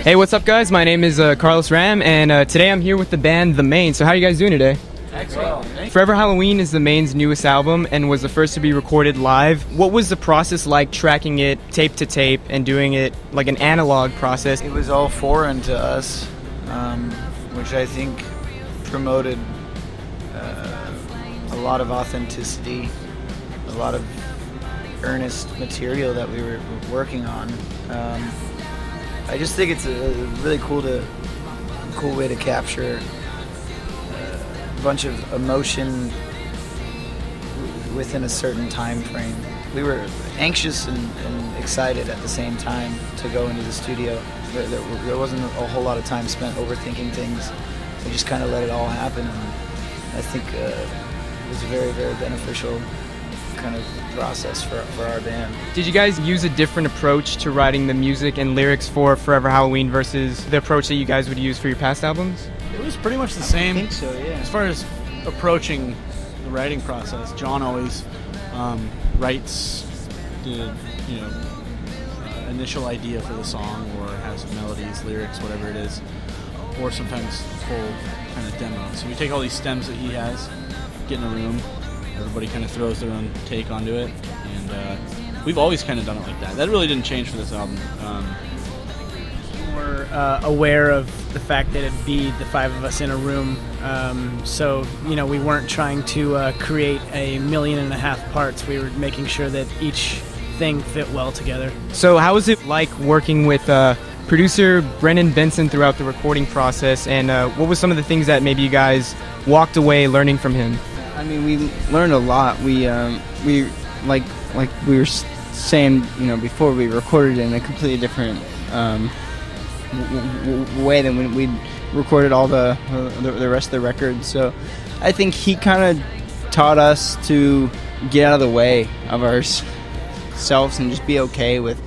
Hey, what's up, guys? My name is Carlos Ram, and today I'm here with the band The Maine. So how are you guys doing today? Excellent. Forever Halloween is the Maine's newest album and was the first to be recorded live. What was the process like tracking it tape to tape and doing it like an analog process? It was all foreign to us, which I think promoted a lot of authenticity, a lot of earnest material that we were working on. I just think it's a really cool way to capture a bunch of emotion within a certain time frame. We were anxious and excited at the same time to go into the studio. There wasn't a whole lot of time spent overthinking things. We just kind of let it all happen, and I think it was a very, very beneficial kind of process for our band. Did you guys use a different approach to writing the music and lyrics for Forever Halloween versus the approach that you guys would use for your past albums? It was pretty much the same. I think so, yeah. As far as approaching the writing process, John always writes the initial idea for the song, or has melodies, lyrics, whatever it is, or sometimes full kind of demo. So we take all these stems that he has, get in a room, everybody kind of throws their own take onto it, and we've always kind of done it like that. That really didn't change for this album. We're aware of the fact that it'd be the five of us in a room, so we weren't trying to create 1.5 million parts. We were making sure that each thing fit well together. So how was it like working with producer Brennan Benson throughout the recording process, and what was some of the things that maybe you guys walked away learning from him? I mean, we learned a lot. We like we were saying, before, we recorded in a completely different way than when we recorded all the rest of the record. So I think he kind of taught us to get out of the way of ourselves and just be okay with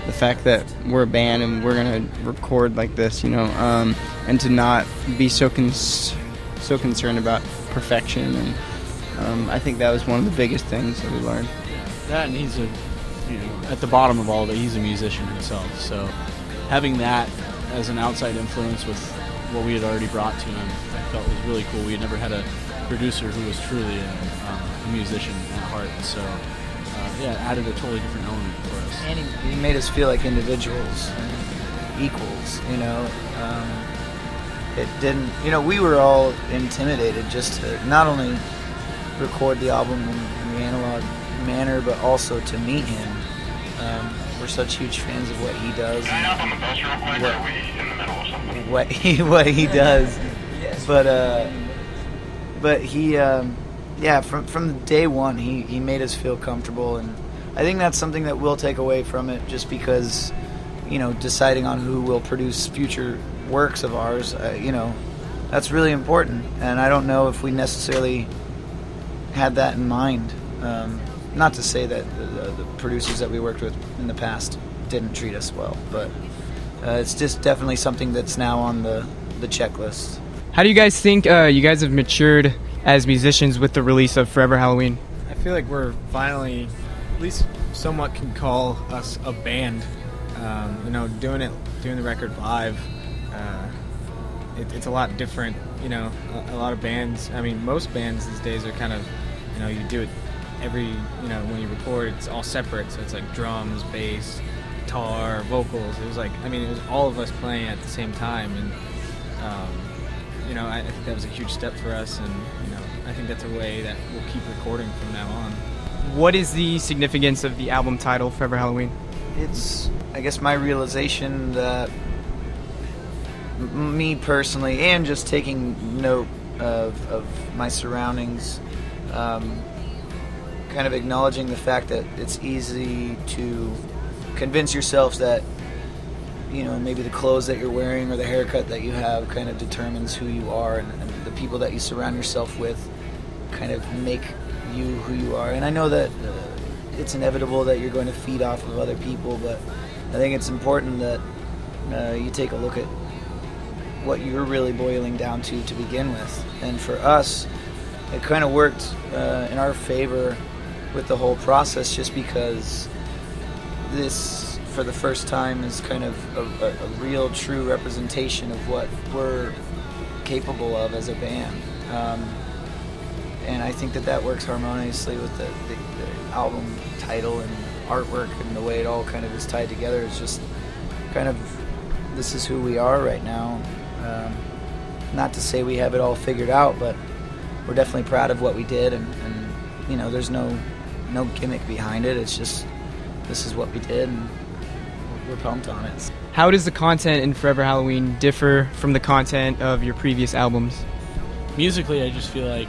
the fact that we're a band and we're gonna record like this, and to not be so concerned about perfection. And I think that was one of the biggest things that we learned. That, and he's at the bottom of all of it, he's a musician himself. So having that as an outside influence with what we had already brought to him, I felt was really cool. We had never had a producer who was truly a musician at heart. So it added a totally different element for us. And he made us feel like individuals and equals, It didn't, we were all intimidated just to not only record the album in the analog manner, but also to meet him. We're such huge fans of what he does. Can I hop on the bus real quick, or are we in the middle of something? What he does. But he, from day one, he made us feel comfortable, and I think that's something that we'll take away from it, just because, deciding on who will produce future works of ours, that's really important, and I don't know if we necessarily had that in mind. Not to say that the producers that we worked with in the past didn't treat us well, but it's just definitely something that's now on the checklist. How do you guys think you guys have matured as musicians with the release of Forever Halloween? I feel like we're finally, at least somewhat, can call us a band. Doing the record live, it's a lot different. A lot of bands, most bands these days are kind of, you do it when you record, it's all separate, so it's like drums, bass, guitar, vocals. It was like, it was all of us playing at the same time, and I think that was a huge step for us, and I think that's a way that we'll keep recording from now on. What is the significance of the album title, Forever Halloween? It's, I guess, my realization that me personally, and just taking note of my surroundings, kind of acknowledging the fact that it's easy to convince yourself that maybe the clothes that you're wearing or the haircut that you have kind of determines who you are, and the people that you surround yourself with kind of make you who you are. And I know that it's inevitable that you're going to feed off of other people, but I think it's important that you take a look at what you're really boiling down to begin with. And for us, it kind of worked in our favor with the whole process, just because this for the first time is kind of a real, true representation of what we're capable of as a band. And I think that works harmoniously with the album title and artwork and the way it all kind of is tied together. It's just kind of, this is who we are right now. Not to say we have it all figured out, but we're definitely proud of what we did, and you know, there's no gimmick behind it. It's just, this is what we did, and we're pumped on it. How does the content in Forever Halloween differ from the content of your previous albums? Musically, I just feel like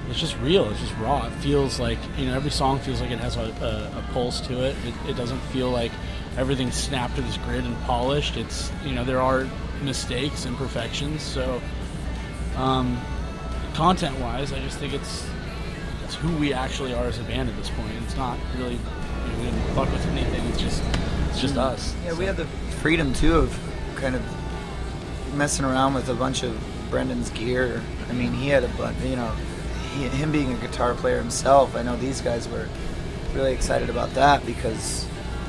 it's just real. It's just raw. It feels like, you know, every song feels like it has a pulse to it. It doesn't feel like everything's snapped to this grid and polished. It's, you know, there are mistakes, imperfections. So, content-wise, I just think it's who we actually are as a band at this point. It's not really, you know, we didn't fuck with anything. It's just us. Yeah, we had the freedom too of kind of messing around with a bunch of Brendan's gear. I mean, he had a bunch, you know, him being a guitar player himself. I know these guys were really excited about that because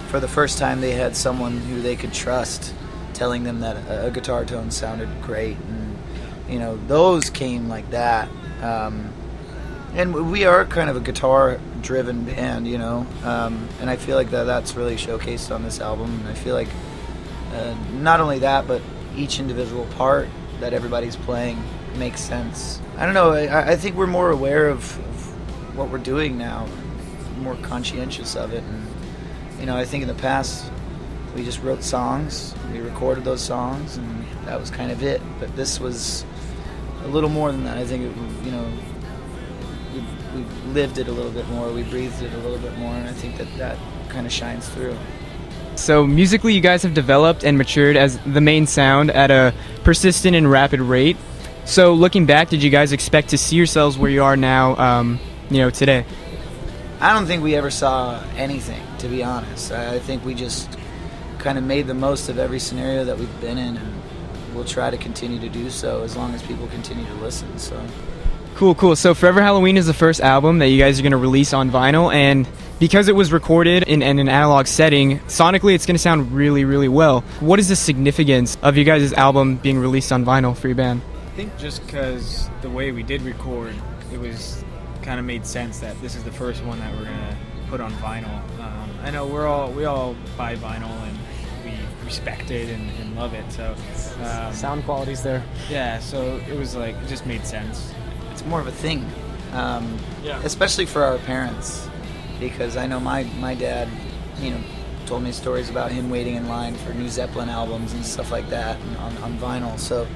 for the first time they had someone who they could trust telling them that a guitar tone sounded great, and you know, those came like that. And we are kind of a guitar-driven band, you know, and I feel like that's really showcased on this album. And I feel like not only that, but each individual part that everybody's playing makes sense. I don't know, I think we're more aware of what we're doing now, more conscientious of it. And, you know, I think in the past we just wrote songs, we recorded those songs, and that was kind of it. But this was a little more than that. I think, you know, we lived it a little bit more, we breathed it a little bit more, and I think that kind of shines through. So musically, you guys have developed and matured as the Maine sound at a persistent and rapid rate. So looking back, did you guys expect to see yourselves where you are now, you know, today? I don't think we ever saw anything, to be honest. I think we just kind of made the most of every scenario that we've been in, and we'll try to continue to do so as long as people continue to listen. So. Cool. So Forever Halloween is the first album that you guys are going to release on vinyl, and because it was recorded in an analog setting, sonically it's going to sound really, really well. What is the significance of you guys' album being released on vinyl for your band? I think just because the way we did record, it was kind of made sense that this is the first one that we're gonna put on vinyl. I know we all buy vinyl and we respect it and love it. So Sound quality's there. yeah, so it was like, it just made sense. It's more of a thing, Yeah. especially for our parents, because I know my dad, you know, told me stories about him waiting in line for New Zeppelin albums and stuff like that on vinyl. So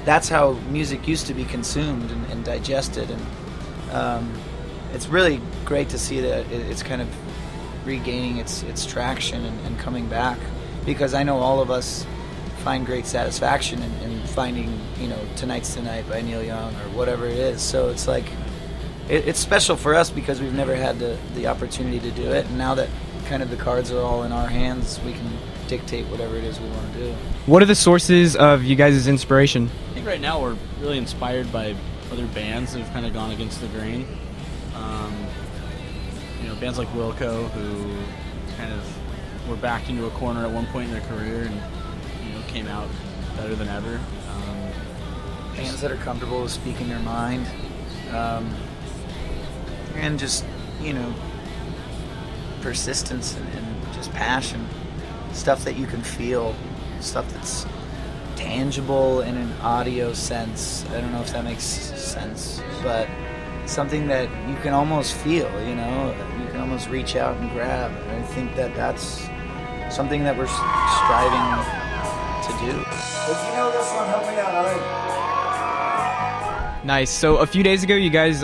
that's how music used to be consumed and digested, and it's really great to see that it's kind of regaining its traction and coming back, because I know all of us find great satisfaction in finding, you know, Tonight's Tonight by Neil Young or whatever it is. So it's like, it's special for us because we've never had the opportunity to do it, and now that kind of the cards are all in our hands, we can dictate whatever it is we want to do. What are the sources of you guys' inspiration? I think right now we're really inspired by other bands that have kind of gone against the grain. You know, bands like Wilco, who kind of were backed into a corner at one point in their career and, you know, came out better than ever. Bands that are comfortable with speaking their mind, and just, you know, persistence and just passion, stuff that you can feel, stuff that's tangible in an audio sense. I don't know if that makes sense, but something that you can almost feel, you know, you can almost reach out and grab. And I think that's something that we're striving to do. If you know this one, help me out, all right? Nice. So a few days ago, you guys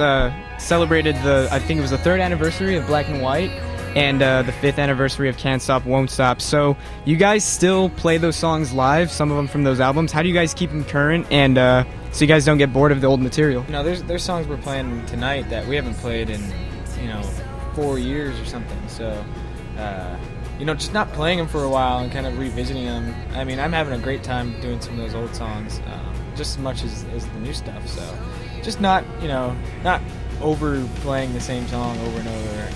celebrated I think it was the 3rd anniversary of Black and White, and the 5th anniversary of Can't Stop, Won't Stop. So you guys still play those songs live, some of them from those albums. How do you guys keep them current, and so you guys don't get bored of the old material? You know, there's songs we're playing tonight that we haven't played in, you know, 4 years or something. So, you know, just not playing them for a while and kind of revisiting them. I mean, I'm having a great time doing some of those old songs, just as much as the new stuff. So, just not overplaying the same song over and over,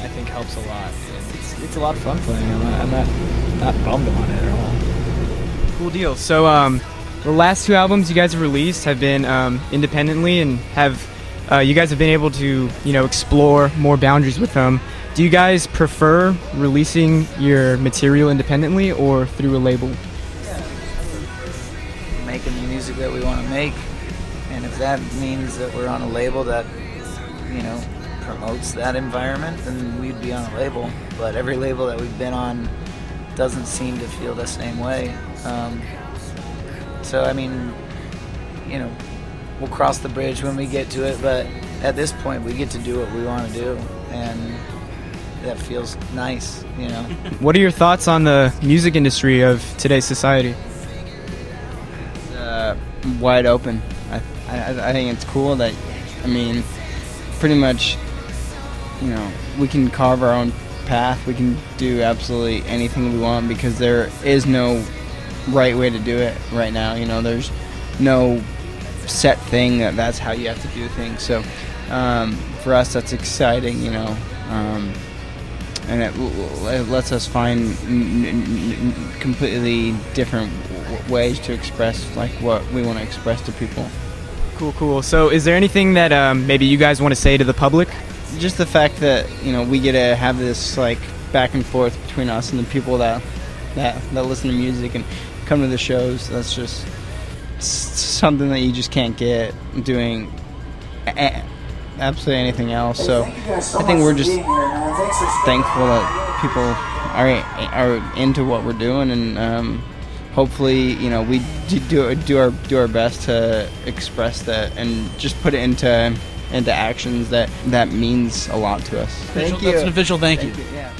I think helps a lot. And it's a lot of fun playing. I'm not bummed on it at all. Cool deal. So the last 2 albums you guys have released have been independently, and you guys have been able to explore more boundaries with them. Do you guys prefer releasing your material independently or through a label? Making the music that we want to make, and if that means that we're on a label that promotes that environment, then we'd be on a label. But every label that we've been on doesn't seem to feel the same way. So I mean, we'll cross the bridge when we get to it, but at this point we get to do what we want to do, and that feels nice. What are your thoughts on the music industry of today's society? Wide open. I think it's cool that, pretty much, we can carve our own path. We can do absolutely anything we want because there is no right way to do it right now. There's no set thing that's how you have to do things. So for us, that's exciting. And it lets us find completely different ways to express what we want to express to people. Cool. So is there anything that maybe you guys want to say to the public? Just the fact that we get to have this back and forth between us and the people that listen to music and come to the shows. That's just something that you just can't get doing absolutely anything else. So I think we're just thankful that people are into what we're doing, and hopefully we do our best to express that and just put it into actions that means a lot to us. That's an official thank you. Yeah.